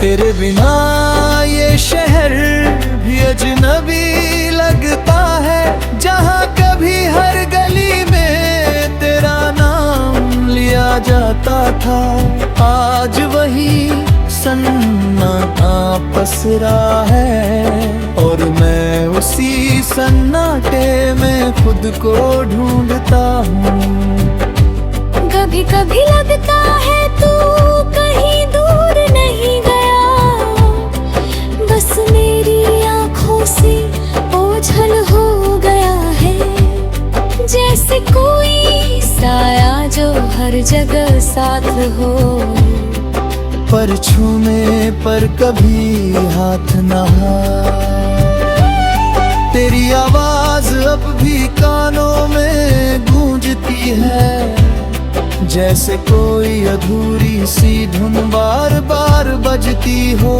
तेरे बिना ये शहर भी अजनबी लगता है, जहाँ कभी हर गली में तेरा नाम लिया जाता था। आज वही सन्नाटा पसरा है और मैं उसी सन्नाटे में खुद को ढूंढता हूँ। कभी कभी लगता है तू कहीं दूर नहीं गया, बस मेरी आँखों से ओझल हो गया है। जैसे कोई साया जो हर जगह साथ हो, पर छूने पर कभी हाथ न तेरी आवाज अब भी कानों में गूंजती है, जैसे कोई अधूरी सी धुन बार बार बजती हो।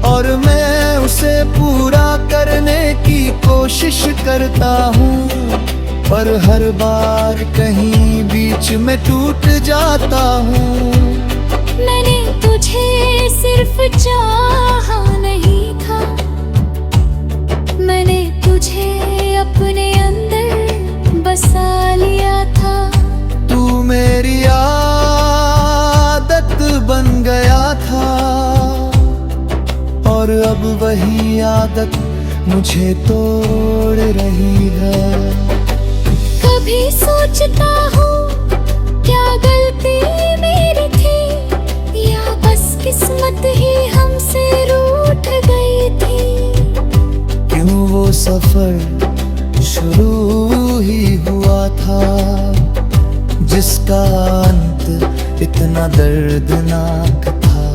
और मैं उसे पूरा करने की कोशिश करता हूँ, पर हर बार कहीं बीच में टूट जाता हूँ। मैंने तुझे सिर्फ चाहा नहीं था, मैंने तुझे अपने अंदर बसा लिया था। तू मेरी आदत बन गया था और अब वही आदत मुझे तोड़ रही है। कभी सोचता हूँ क्या गलती मेरी थी, या बस किस्मत ही हमसे रूठ गई थी। क्यों वो सफर शुरू ही हुआ था, जिसका अंत इतना दर्दनाक था।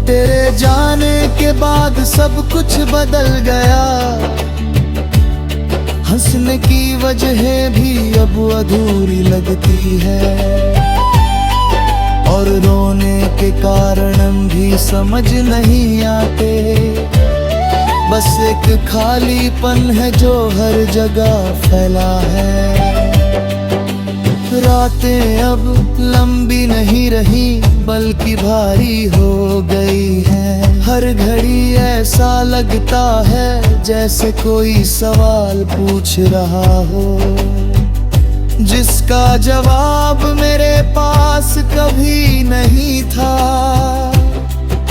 तेरे जाने के बाद सब कुछ बदल गया, हंसने की वजह भी अब अधूरी लगती है, और रोने के कारण भी समझ नहीं आते। बस एक खालीपन है जो हर जगह फैला है। रातें अब लंबी नहीं रही बल्कि भारी हो गई हैं। हर घड़ी ऐसा लगता है जैसे कोई सवाल पूछ रहा हो, जिसका जवाब मेरे पास कभी नहीं था।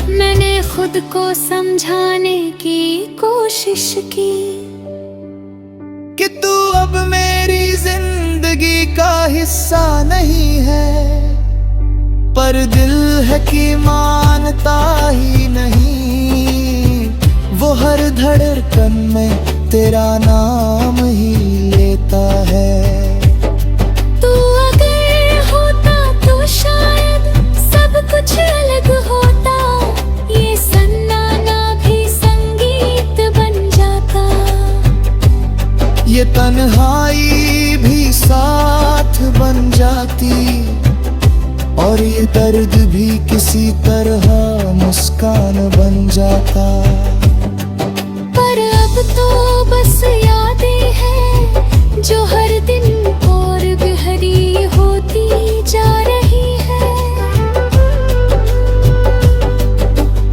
मैंने खुद को समझाने की कोशिश की कि तू अब मेरी जिंदगी का हिस्सा नहीं है, पर दिल है कि मानता ही नहीं। वो हर धड़कन में तेरा नाम ही लेता है। तू अगर होता तो शायद सब कुछ अलग होता, ये सन्नाटा भी संगीत बन जाता, ये तन्हाई भी साथ बन जाती, और ये दर्द भी किसी तरह मुस्कान बन जाता। पर अब तो बस यादें हैं जो हर दिन और गहरी होती जा रही है,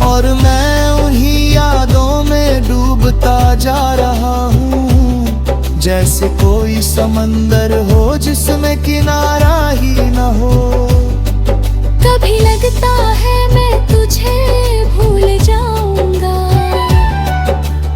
और मैं उन्हीं यादों में डूबता जा रहा हूँ, जैसे कोई समंदर हो जिसमें किनारा ही न हो। कभी लगता है मैं तुझे भूल जाऊंगा,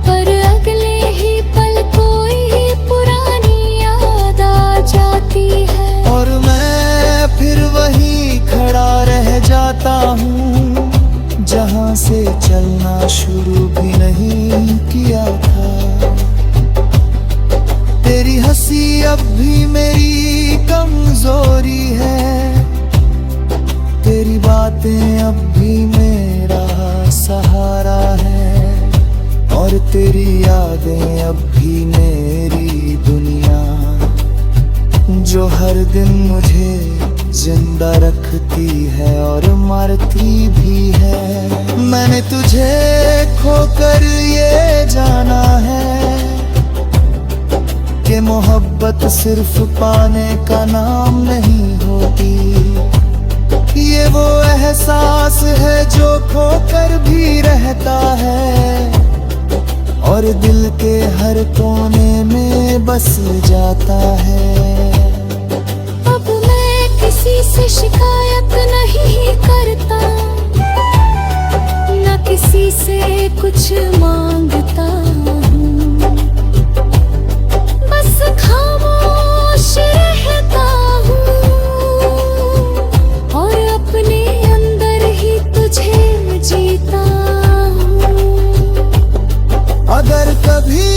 पर अगले ही पल कोई पुरानी याद आ जाती है, और मैं फिर वहीं खड़ा रह जाता हूँ, जहाँ से चलना शुरू भी नहीं किया था। तेरी हंसी अब भी मेरी कमजोरी है, तेरी बातें अब भी मेरा सहारा है, और तेरी यादें अब भी मेरी दुनिया, जो हर दिन मुझे जिंदा रखती है और मारती भी है। मैंने तुझे खोकर ये जाना है कि मोहब्बत सिर्फ पाने का नाम नहीं होती, ये ये वो एहसास है जो खोकर भी रहता है और दिल के हर कोने में बस जाता है। अब मैं किसी से शिकायत नहीं करता, न किसी से कुछ मांगता हूँ, बस खामोश रहता हूँ और अपने अंदर ही तुझे जीता हूँ। अगर कभी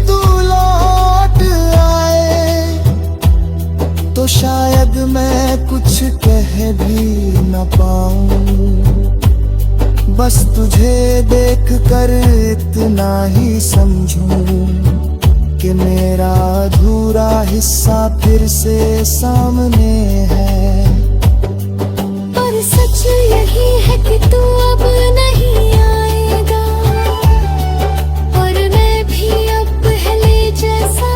तू लौट आए तो शायद मैं कुछ कह भी न पाऊं, बस तुझे देख कर इतना ही समझूं कि मेरा अधूरा हिस्सा फिर से सामने है। पर सच यही है कि तू अब नहीं आएगा और मैं भी अब पहले जैसा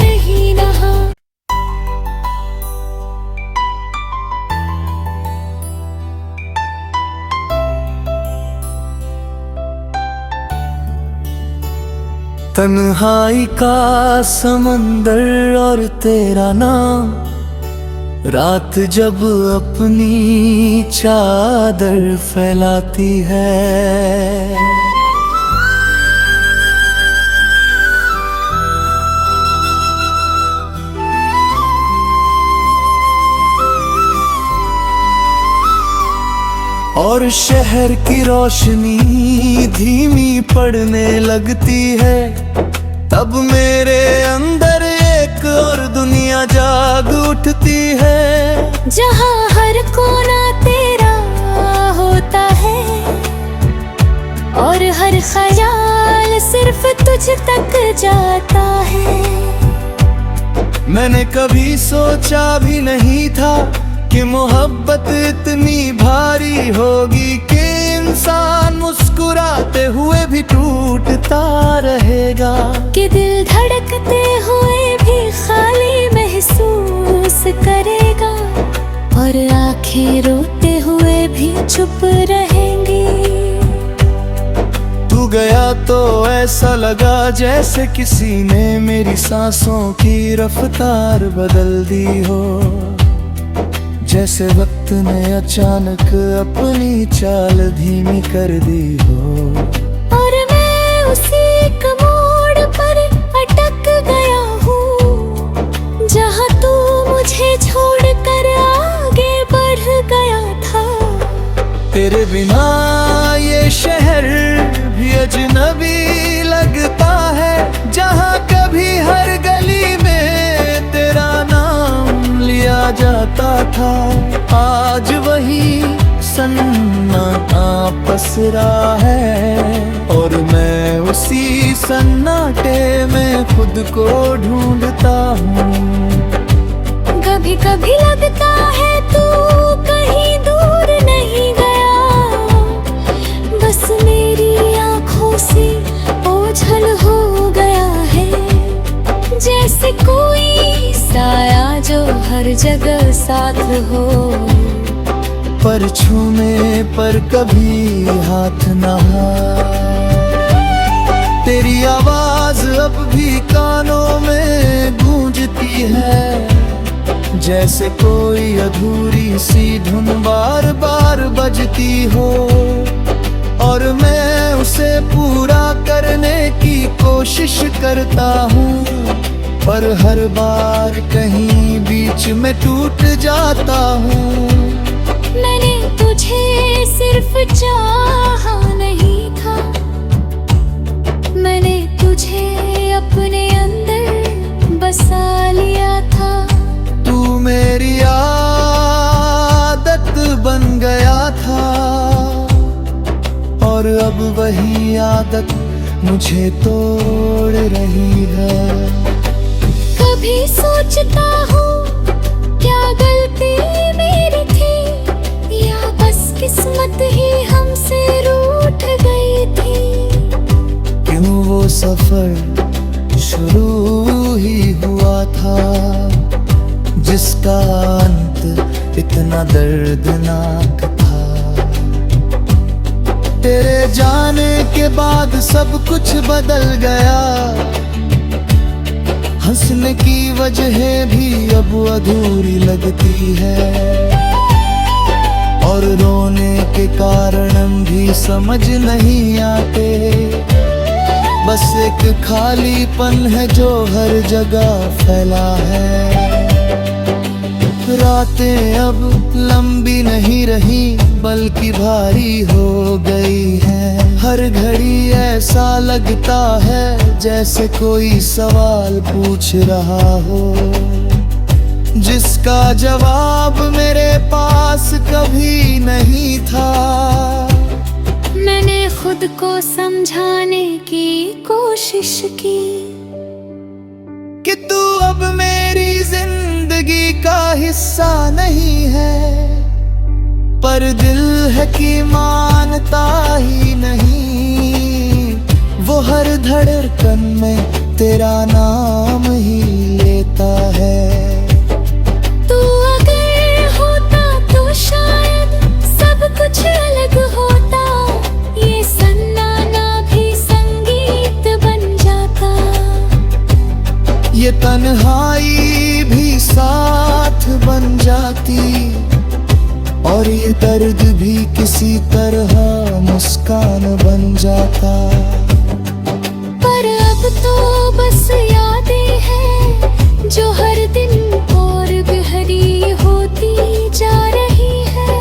नहीं रहा। तन्हाई का समंदर और तेरा नाम, रात जब अपनी चादर फैलाती है। और शहर की रोशनी धीमी पड़ने लगती है, तब मेरे अंदर एक और दुनिया जाग उठती है। जहाँ हर कोना तेरा होता है और हर ख्याल सिर्फ तुझ तक जाता है। मैंने कभी सोचा भी नहीं था कि मोहब्बत इतनी भारी होगी कि इंसान मुस्कुराते हुए भी टूटता रहेगा, कि दिल धड़कते हुए भी खाली महसूस करेगा और आंखें रोते हुए भी चुप रहेंगी। तू गया तो ऐसा लगा जैसे किसी ने मेरी सांसों की रफ्तार बदल दी हो, जैसे वक्त ने अचानक अपनी चाल धीमी कर दी हो। और मैं उसी एक मोड़ पर अटक गया हूँ जहाँ तू मुझे छोड़कर आगे बढ़ गया था। तेरे बिना ये शहर भी अजनबी लगता है, जहाँ कभी हर गली में तेरा नाम लिया जाता था। आज वही सन्नाटा पसरा है और मैं उसी सन्नाटे में खुद को ढूंढता हूँ। कभी कभी लगता है तू कहीं दूर नहीं गया, बस मेरी आँखों से ओझल हो गया है। जैसे कोई साया जो हर जगह साथ हो, पर छूने पर कभी हाथ न तेरी आवाज अब भी कानों में गूंजती है, जैसे कोई अधूरी सी धुन बार बार बजती हो और मैं उसे पूरा करने की कोशिश करता हूँ, पर हर बार कहीं बीच में टूट जाता हूँ। मैंने तुझे सिर्फ चाहा नहीं था, मैंने तुझे अपने अंदर बसा लिया था। तू मेरी आदत बन गया था और अब वही आदत मुझे तोड़ रही है। कभी सोचता हूँ क्या गलती मेरी थी, या बस किस्मत ही हमसे रूठ गई थी। क्यों वो सफर शुरू ही हुआ था जिसका अंत इतना दर्दनाक था। तेरे जाने के बाद सब कुछ बदल गया, हंसने की वजह भी अब अधूरी लगती है, और रोने के कारण भी समझ नहीं आते। बस एक खालीपन है जो हर जगह फैला है। रातें अब लंबी नहीं रही बल्कि भारी हो गई हैं। हर घड़ी ऐसा लगता है जैसे कोई सवाल पूछ रहा हो, जिसका जवाब मेरे पास कभी नहीं था। मैंने खुद को समझाने की कोशिश की कि तू अब मेरी जिंदगी का हिस्सा नहीं है, पर दिल है कि मानता ही नहीं। वो हर धड़कन में तेरा नाम ही लेता है। तू अगर होता तो शायद सब कुछ अलग होता, ये सन्नाटा भी संगीत बन जाता, ये तन्हाई भी साथ बन जाती, और ये दर्द भी किसी तरह मुस्कान बन जाता। पर अब तो बस यादें हैं जो हर दिन और गहरी होती जा रही है,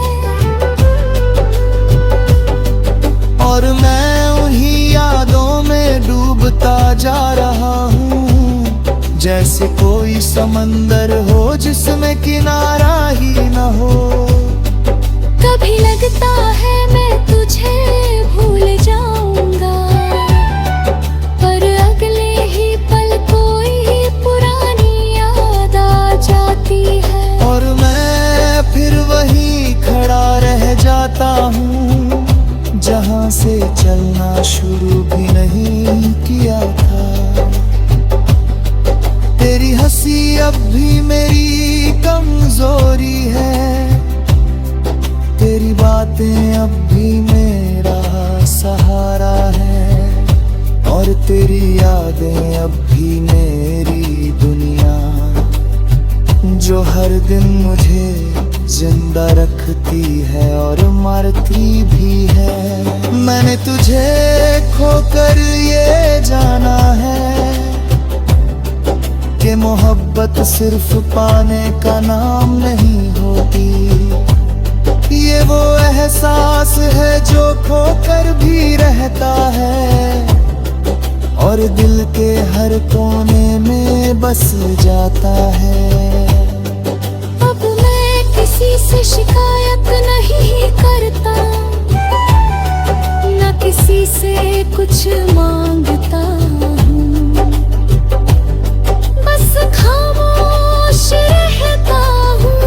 और मैं उन्हीं यादों में डूबता जा रहा हूँ, जैसे कोई समंदर हो जिसमें किनारा ही न हो। कभी लगता है मैं तुझे भूल जाऊंगा, पर अगले ही पल कोई पुरानी याद आ जाती है, और मैं फिर वहीं खड़ा रह जाता हूँ, जहाँ से चलना शुरू भी नहीं किया था। तेरी हंसी अब भी मेरी कमजोरी है, तेरी बातें अब भी मेरा सहारा है, और तेरी यादें अब भी मेरी दुनिया, जो हर दिन मुझे जिंदा रखती है और मारती भी है। मैंने तुझे खोकर ये जाना है कि मोहब्बत सिर्फ पाने का नाम नहीं होती, ये वो एहसास है जो खोकर भी रहता है, और दिल के हर कोने में बस जाता है। अब मैं किसी से शिकायत नहीं करता, न किसी से कुछ मांगता हूँ, बस खामोश रहता हूँ,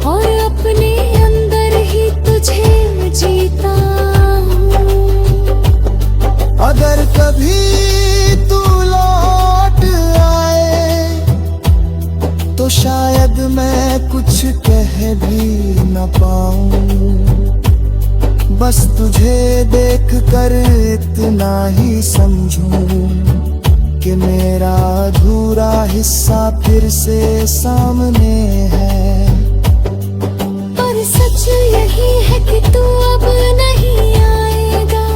और अपने अंदर ही तुझे जीता हूँ। अगर कभी तू लौट आए तो शायद मैं कुछ कह भी न पाऊं, बस तुझे देख कर इतना ही समझूं कि मेरा अधूरा हिस्सा फिर से सामने है। पर सच यही है कि तू अब नहीं आएगा,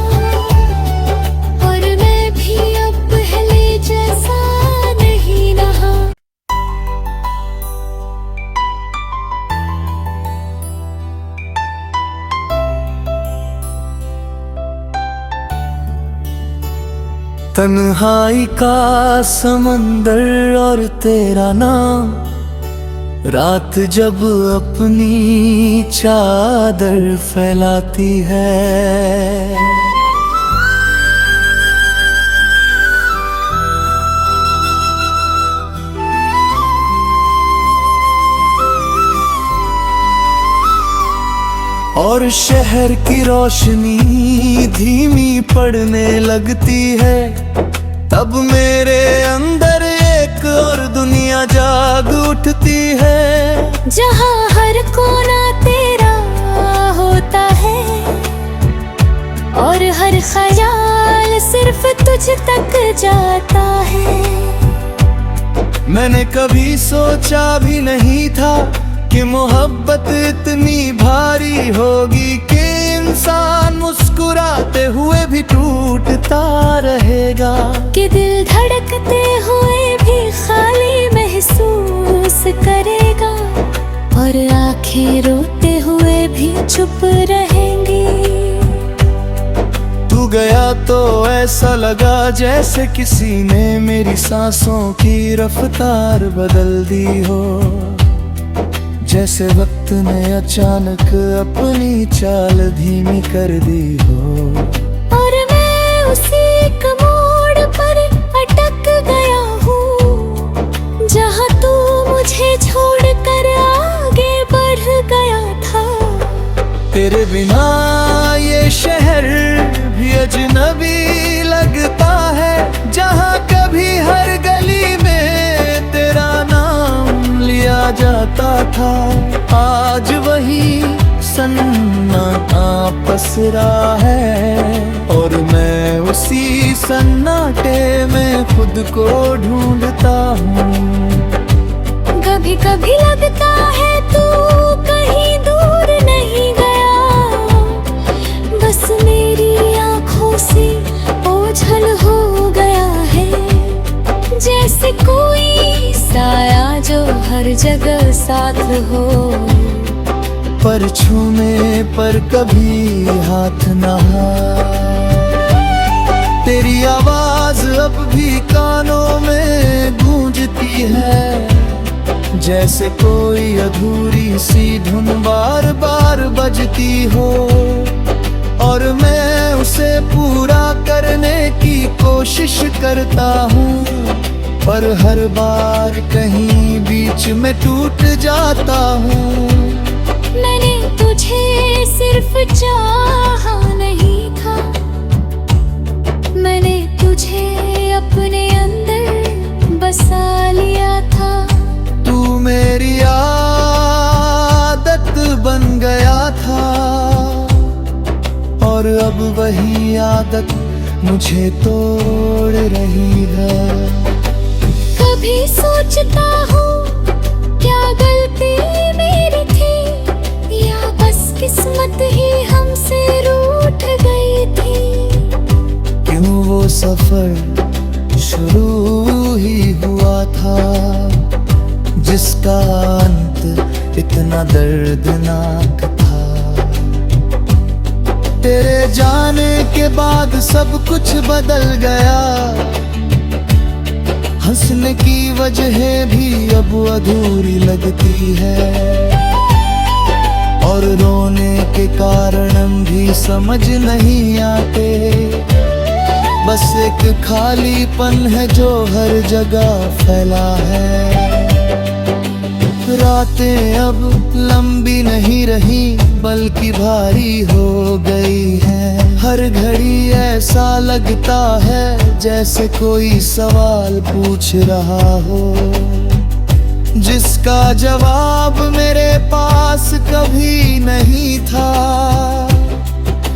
और मैं भी अब पहले जैसा नहीं रहा। तन्हाई का समंदर और तेरा नाम, रात जब अपनी चादर फैलाती है। और शहर की रोशनी धीमी पड़ने लगती है, तब मेरे अंदर एक और दुनिया जाग उठती है। जहाँ हर कोना तेरा होता है और हर ख्याल सिर्फ तुझ तक जाता है। मैंने कभी सोचा भी नहीं था कि मोहब्बत इतनी भारी होगी कि इंसान मुस्कुराते हुए भी टूटता रहेगा, कि दिल धड़कते हुए भी खाली महसूस करेगा और आंखें रोते हुए भी चुप रहेंगी। तू गया तो ऐसा लगा जैसे किसी ने मेरी सांसों की रफ्तार बदल दी हो, जैसे वक्त ने अचानक अपनी चाल धीमी कर दी हो। और मैं उसी एक मोड़ पर अटक गया हूँ जहाँ तू मुझे छोड़कर आगे बढ़ गया था। तेरे बिना ये शहर भी अजनबी लगता है, जहाँ कभी हर गली में तेरा नाम लिया जाता था। आज वही सन्नाटा पसरा है और मैं उसी सन्नाटे में खुद को ढूंढता हूँ। कभी कभी लगता है तू कहीं दूर नहीं गया, बस मेरी आँखों से ओझल हो गया है। जैसे कोई साया जो हर जगह साथ हो, पर छूने पर कभी हाथ न तेरी आवाज अब भी कानों में गूंजती है, जैसे कोई अधूरी सी धुन बार बार बजती हो। और मैं उसे पूरा करने की कोशिश करता हूँ, पर हर बार कहीं बीच में टूट जाता हूँ। मैंने तुझे सिर्फ चाहा नहीं था, मैंने तुझे अपने अंदर बसा लिया था। तू मेरी आदत बन गया था और अब वही आदत मुझे तोड़ रही है। कभी सोचता हूँ क्या गलती मेरी थी, या बस किस्मत ही हमसे रूठ गई थी। क्यों वो सफर शुरू ही हुआ था, जिसका अंत इतना दर्दनाक था। तेरे जाने के बाद सब कुछ बदल गया, हंसने की वजह भी अब अधूरी लगती है और रोने के कारण भी समझ नहीं आते। बस एक खालीपन है जो हर जगह फैला है। रातें अब लंबी नहीं रही बल्कि भारी हो गई हैं। हर घड़ी ऐसा लगता है जैसे कोई सवाल पूछ रहा हो, जिसका जवाब मेरे पास कभी नहीं था।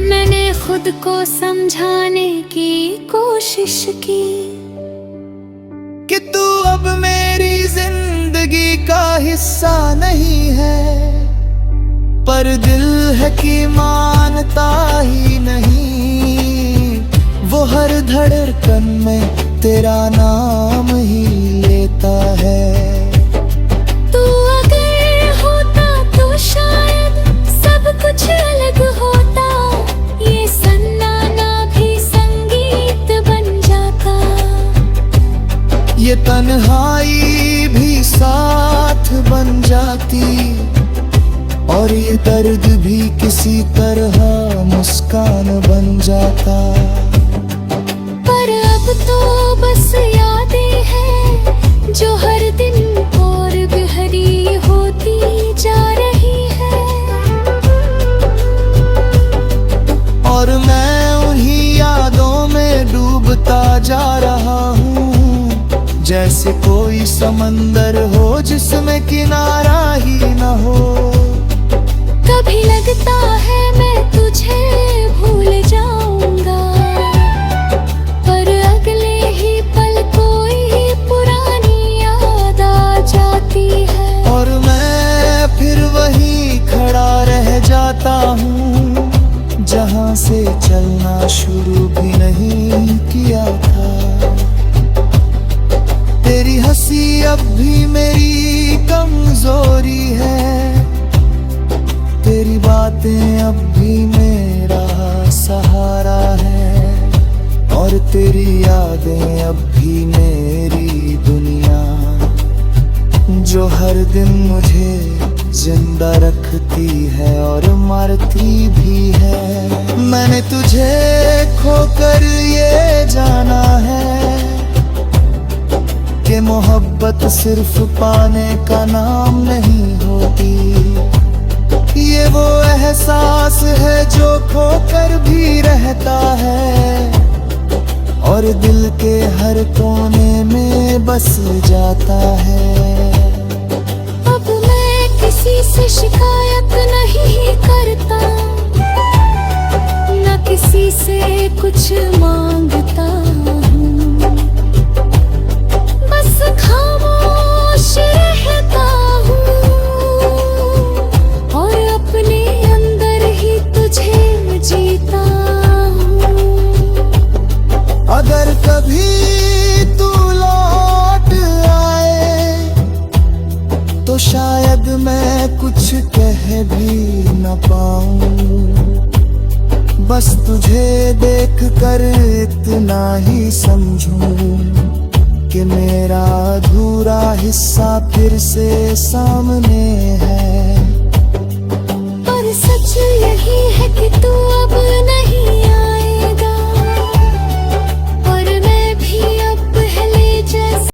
मैंने खुद को समझाने की कोशिश की कि तू अब मेरी जिंदगी का हिस्सा नहीं है, पर दिल है कि मानता ही नहीं। वो हर धड़कन में तेरा नाम ही लेता है। तू अगर होता तो शायद सब कुछ अलग होता, ये सन्नाटा भी संगीत बन जाता, ये तन्हाई भी साथ बन जाती और ये दर्द भी किसी तरह मुस्कान बन जाता। पर अब तो बस यादें हैं जो हर दिन और गहरी होती जा रही है। और मैं उन्हीं यादों में डूबता जा रहा हूँ, जैसे कोई कोई समंदर हो जिसमें किनारा ही न हो। कभी लगता है मैं तुझे भूल जाऊंगा, पर अगले ही पल कोई पुरानी याद आ जाती है। और मैं फिर वहीं खड़ा रह जाता हूँ जहाँ से चलना शुरू भी नहीं किया था। तेरी हंसी अब भी मेरी कमजोरी है, तेरी बातें अब भी मेरा सहारा है, और तेरी यादें अब भी मेरी दुनिया, जो हर दिन मुझे जिंदा रखती है और मारती भी है। मैंने तुझे खोकर ये जाना है कि मोहब्बत सिर्फ पाने का नाम नहीं होती। ये वो एहसास है जो खोकर भी रहता है और दिल के हर कोने में बस जाता है। अब मैं किसी से शिकायत नहीं करता, न किसी से कुछ मांगता हूँ, बस खामोश रहता हूँ और अपने अंदर ही तुझे जीता हूँ। अगर कभी तू लौट आए तो शायद मैं कुछ कह भी न पाऊं, बस तुझे देख कर इतना ही समझूं कि मेरा अधूरा हिस्सा फिर से सामने है। पर सच यही